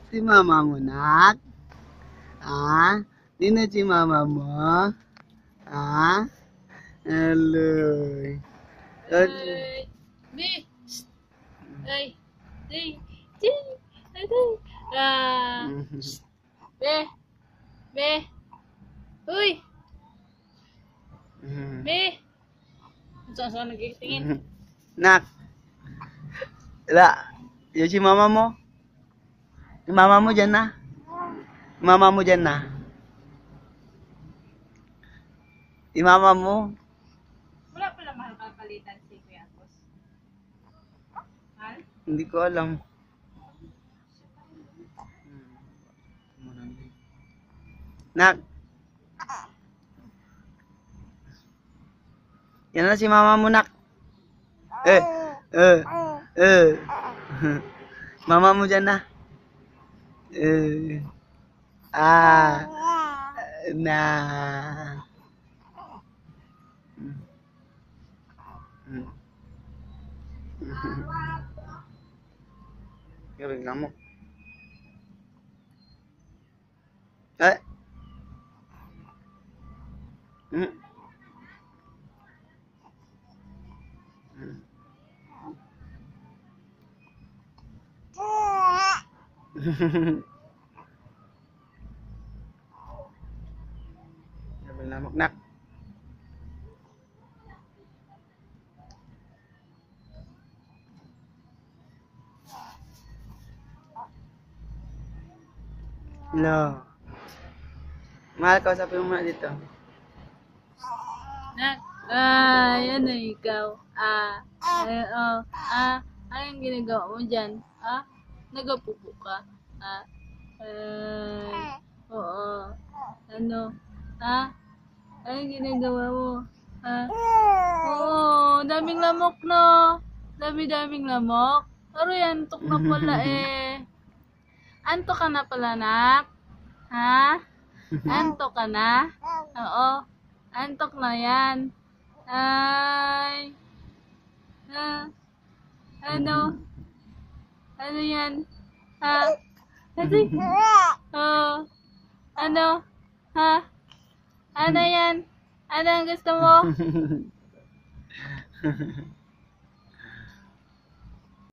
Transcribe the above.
Si mama mo, nak? Ah? Sino si mama mo? Ah? Hello. Ay, be. Ay, di, di, ay, di. Ah, be, be. Uy, be. Saan nagtitingin? Nak? Wala. Yung si mama mo? Si mama mo dyan na? Mama mo dyan na? Si mama mo? Wala pala mahal papalitan si Kuya Agos. Mahal? Hindi ko alam. Nak? Yan na si mama mo, nak. Eh, eh, eh. Mama mo dyan na. Ah, na. Gawin lang mo. Eh. Gawin lang mo, nak. Hello. Mahal, kausapin mo muna dito. Nak, yan na ikaw. Anong ginagawa mo dyan? Nagapupo ka? Oo. Ano? Anong ginagawa mo? Oo, daming lamok, no? Dami-daming lamok. Pero yan, antok na pala eh. Antok ka na pala, nak? Ha? Antok ka na? Oo. Antok na yan. Ay. Ano? Ano yan? Ano? Oh. Ano? Ano yan? Ano ang gusto mo?